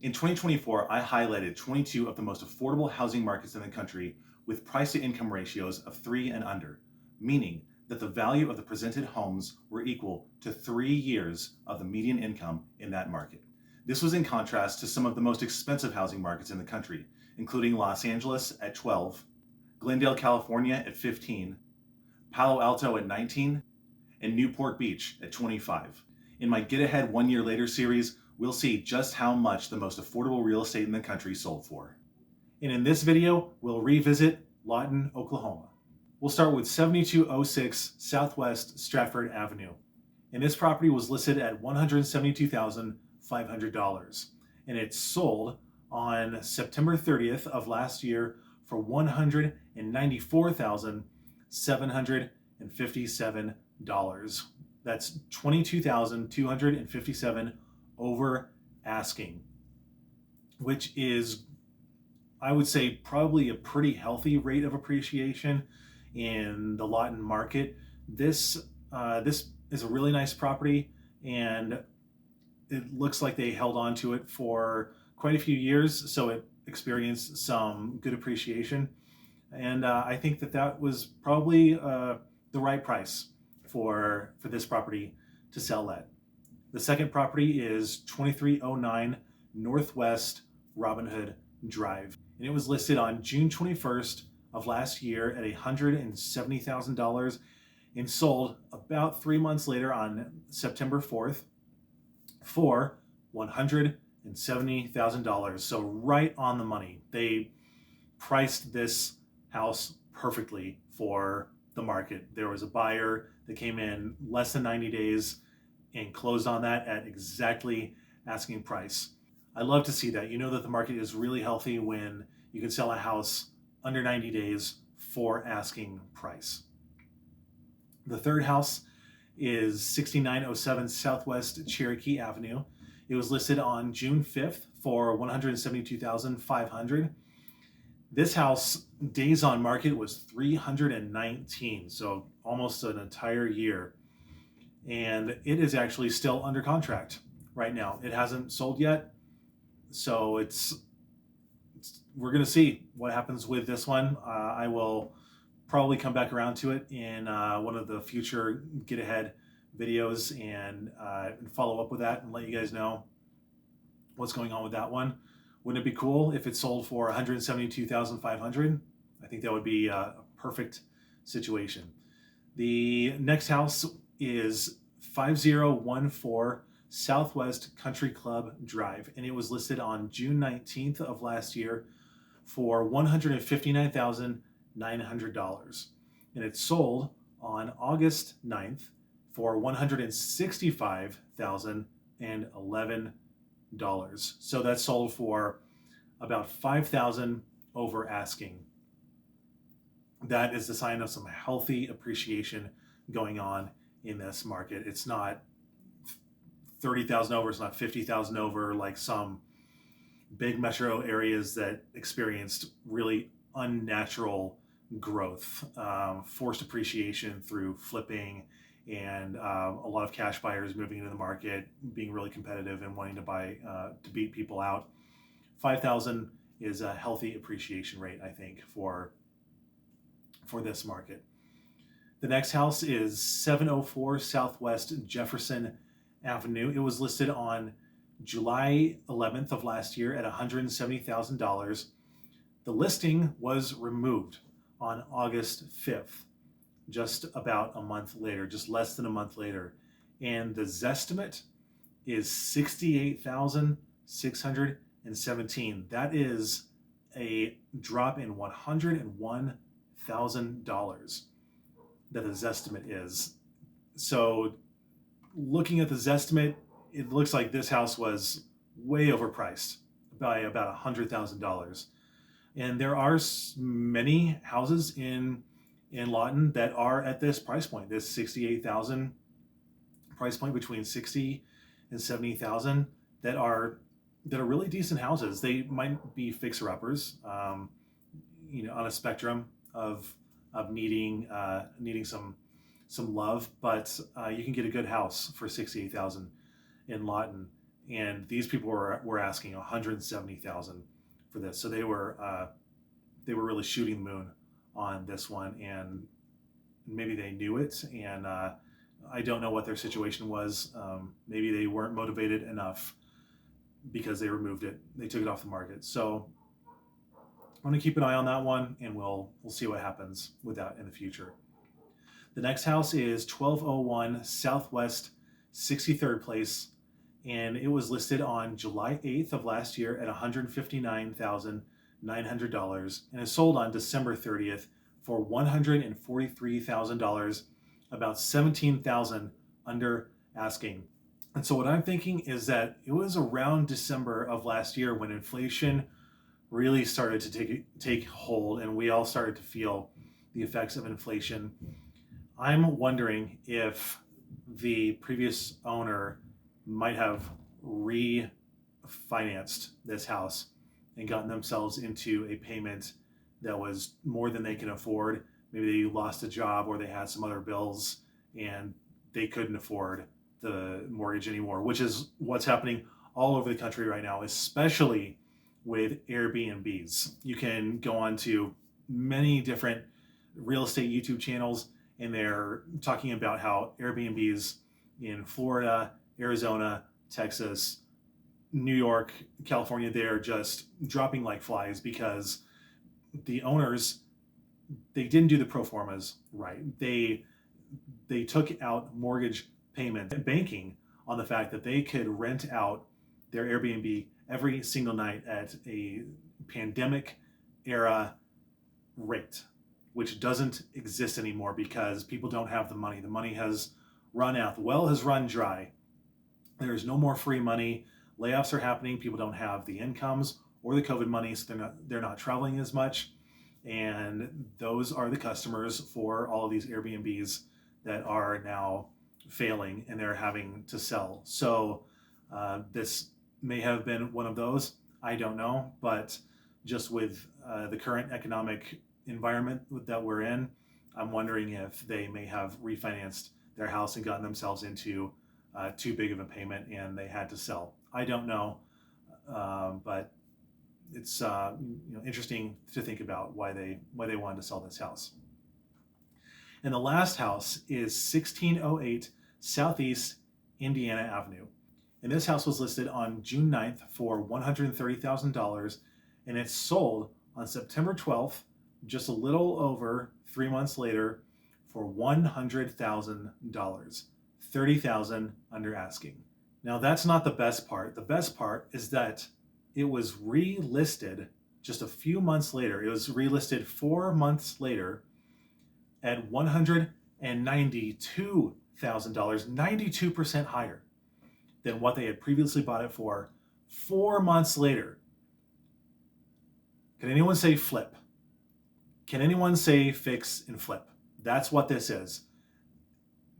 In 2024, I highlighted 22 of the most affordable housing markets in the country with price to income ratios of 3 and under, meaning that the value of the presented homes were equal to 3 years of the median income in that market. This was in contrast to some of the most expensive housing markets in the country, including Los Angeles at 12, Glendale, California at 15, Palo Alto at 19, and Newport Beach at 25. In my Get Ahead 1 Year Later series, we'll see just how much the most affordable real estate in the country sold for. And in this video, we'll revisit Lawton, Oklahoma. We'll start with 7206 Southwest Stratford Avenue. And this property was listed at $172,500. And it sold on September 30th of last year for $194,757. That's $22,257 over asking, which is, I would say, probably a pretty healthy rate of appreciation in the Lawton market. This is a really nice property, and it looks like they held on to it for quite a few years, so it experienced some good appreciation. And I think that was probably the right price for this property to sell at. The second property is 2309 Northwest Robinhood Drive, and it was listed on June 21st of last year at $170,000 and sold about 3 months later on September 4th for $170,000. So right on the money. They priced this house perfectly for the market. There was a buyer that came in less than 90 days and closed on that at exactly asking price. I love to see that. You know that the market is really healthy when you can sell a house under 90 days for asking price. The third house is 6907 Southwest Cherokee Avenue. It was listed on June 5th for $172,500. This house, days on market, was 319, so almost an entire year. And it is actually still under contract right now. It hasn't sold yet, so we're going to see what happens with this one. I will probably come back around to it in one of the future Get Ahead videos and follow up with that and let you guys know what's going on with that one. Wouldn't it be cool if it sold for $172,500? I think that would be a perfect situation. The next house is 5014 Southwest Country Club Drive, and it was listed on June 19th of last year for $159,900. And it sold on August 9th for $165,011. So that sold for about $5,000 over asking. That is the sign of some healthy appreciation going on in this market. It's not 30,000 over, it's not 50,000 over like some big metro areas that experienced really unnatural growth, forced appreciation through flipping, and a lot of cash buyers moving into the market, being really competitive and wanting to buy to beat people out. 5,000 is a healthy appreciation rate, I think, for this market. The next house is 704 Southwest Jefferson Avenue. It was listed on July 11th of last year at $170,000. The listing was removed on August 5th, just about a month later, just less than a month later. And the Zestimate is $68,617. That is a drop in $101,000 that the Zestimate is. So looking at the Zestimate, it looks like this house was way overpriced by about $100,000. And there are many houses in Lawton that are at this price point, this $68,000 price point, between $60,000 and $70,000, that are really decent houses. They might be fixer-uppers, on a spectrum of needing some love, but you can get a good house for $68,000 in Lawton. and these people were asking $170,000 for this. So they were really shooting the moon on this one, and maybe they knew it, and I don't know what their situation was. Maybe they weren't motivated enough because they removed it. They took it off the market. So I'm going to keep an eye on that one, and we'll see what happens with that in the future. The next house is 1201 Southwest 63rd Place, and it was listed on July 8th of last year at $159,900 and is sold on December 30th for $143,000, about $17,000 under asking. And so what I'm thinking is that it was around December of last year when inflation really started to take hold, and we all started to feel the effects of inflation. I'm wondering if the previous owner might have refinanced this house and gotten themselves into a payment that was more than they can afford. Maybe they lost a job or they had some other bills and they couldn't afford the mortgage anymore, which is what's happening all over the country right now, especially with Airbnbs. You can go on to many different real estate YouTube channels, and they're talking about how Airbnbs in Florida, Arizona, Texas, New York, California, they're just dropping like flies because the owners, they didn't do the pro formas right. They took out mortgage payment and banking on the fact that they could rent out their Airbnb every single night at a pandemic era rate, which doesn't exist anymore because people don't have the money. The money has run out. The well has run dry. There is no more free money. Layoffs are happening. People don't have the incomes or the COVID money, so they're not traveling as much. And those are the customers for all of these Airbnbs that are now failing and they're having to sell. So this may have been one of those. I don't know, but just with the current economic environment that we're in, I'm wondering if they may have refinanced their house and gotten themselves into too big of a payment and they had to sell. I don't know, but it's interesting to think about why they wanted to sell this house. And the last house is 1608 Southeast Indiana Avenue. And this house was listed on June 9th for $130,000, and it sold on September 12th, just a little over 3 months later, for $100,000, $30,000 under asking. Now that's not the best part. The best part is that it was relisted just a few months later. It was relisted 4 months later at $192,000, 92% higher than what they had previously bought it for 4 months later. Can anyone say flip? Can anyone say fix and flip? That's what this is.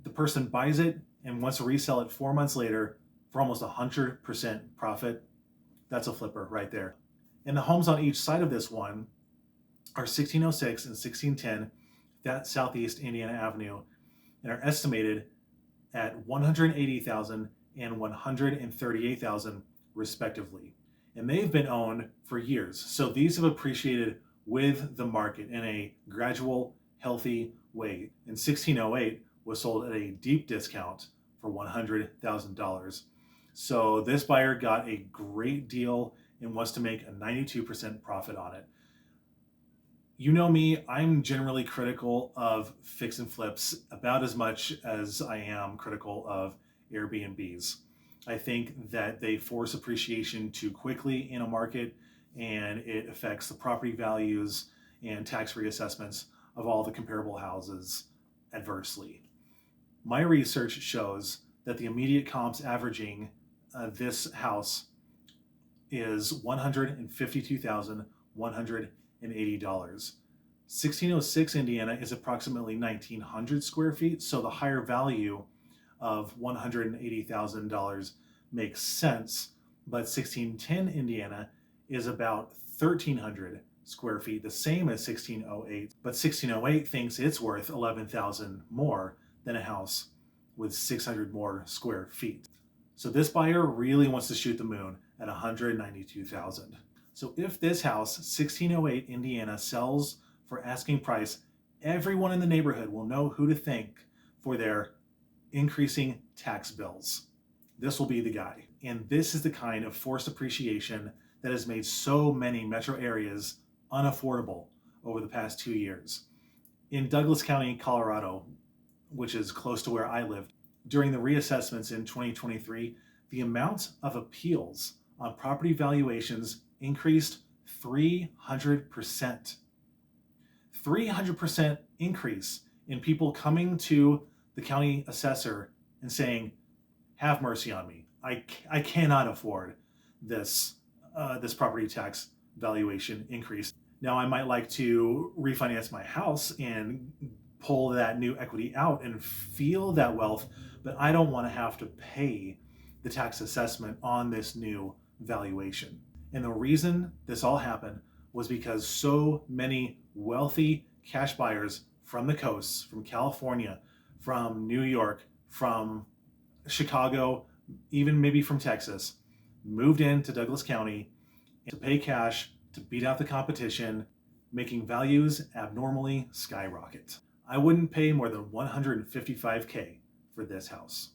The person buys it and wants to resell it 4 months later for almost 100% profit. That's a flipper right there. And the homes on each side of this one are 1606 and 1610, that Southeast Indiana Avenue, and are estimated at $180,000 and $138,000 respectively. And they've been owned for years. So these have appreciated with the market in a gradual, healthy way. And 1608 was sold at a deep discount for $100,000. So this buyer got a great deal and wants to make a 92% profit on it. You know me, I'm generally critical of fix and flips about as much as I am critical of Airbnbs. I think that they force appreciation too quickly in a market, and it affects the property values and tax reassessments of all the comparable houses adversely. My research shows that the immediate comps averaging this house is $152,180. 1606 Indiana is approximately 1,900 square feet, so the higher value of $180,000 makes sense, but 1610 Indiana is about 1,300 square feet, the same as 1608, but 1608 thinks it's worth $11,000 more than a house with 600 more square feet. So this buyer really wants to shoot the moon at $192,000. So if this house, 1608 Indiana, sells for asking price, everyone in the neighborhood will know who to thank for their increasing tax bills. This will be the guy. And this is the kind of forced appreciation that has made so many metro areas unaffordable over the past 2 years. In Douglas County, Colorado, which is close to where I lived, during the reassessments in 2023, the amount of appeals on property valuations increased 300%. 300% increase in people coming to the county assessor and saying, have mercy on me. I cannot afford this, this property tax valuation increase. Now I might like to refinance my house and pull that new equity out and feel that wealth, but I don't want to have to pay the tax assessment on this new valuation. And the reason this all happened was because so many wealthy cash buyers from the coasts, from California, from New York, from Chicago, even maybe from Texas, moved into Douglas County to pay cash to beat out the competition, making values abnormally skyrocket. I wouldn't pay more than $155K for this house.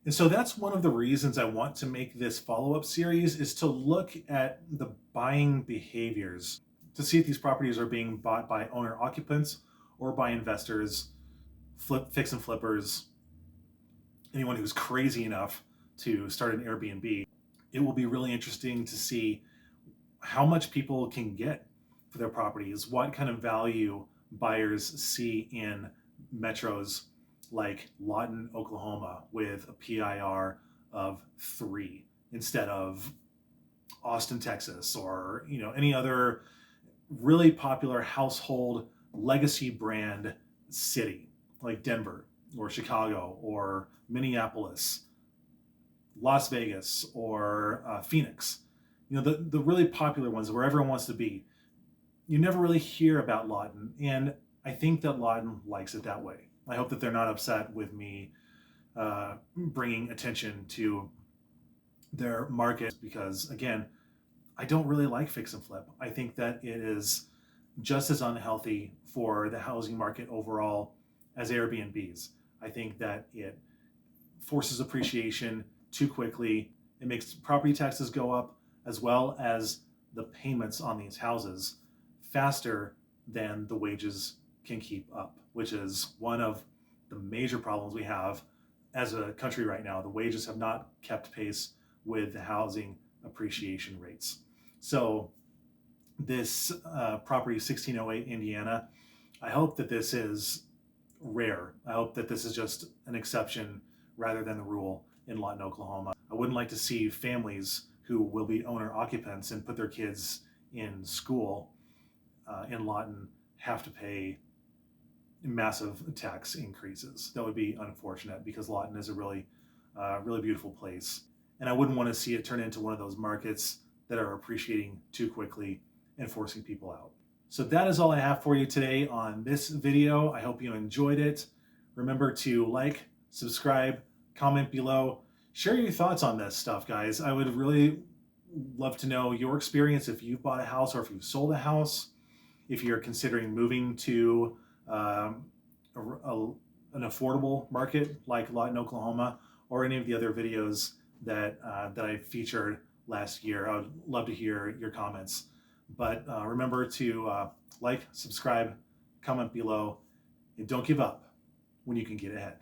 And so that's one of the reasons I want to make this follow-up series, is to look at the buying behaviors to see if these properties are being bought by owner occupants or by investors, fix and flippers, anyone who's crazy enough to start an Airbnb. It will be really interesting to see how much people can get for their properties, what kind of value buyers see in metros like Lawton, Oklahoma, with a PIR of 3 instead of Austin, Texas, or any other really popular household legacy brand city like Denver or Chicago or Minneapolis, Las Vegas, or Phoenix. The really popular ones where everyone wants to be. You never really hear about Lawton, and I think that Lawton likes it that way. I hope that they're not upset with me bringing attention to their market, because again, I don't really like fix and flip. I think that it is just as unhealthy for the housing market overall as Airbnbs. I think that it forces appreciation too quickly. It makes property taxes go up, as well as the payments on these houses, faster than the wages can keep up, which is one of the major problems we have as a country right now. The wages have not kept pace with the housing appreciation rates. So this property, 1608 Indiana, I hope that this is rare. I hope that this is just an exception rather than the rule in Lawton, Oklahoma. I wouldn't like to see families who will be owner occupants and put their kids in school in Lawton have to pay massive tax increases. That would be unfortunate, because Lawton is a really beautiful place. And I wouldn't want to see it turn into one of those markets that are appreciating too quickly and forcing people out. So that is all I have for you today on this video. I hope you enjoyed it. Remember to like, subscribe, comment below, share your thoughts on this stuff, guys. I would really love to know your experience if you've bought a house or if you've sold a house, if you're considering moving to an affordable market like Lawton, Oklahoma, or any of the other videos that I featured last year. I would love to hear your comments. But remember to like, subscribe, comment below, and don't give up when you can get ahead.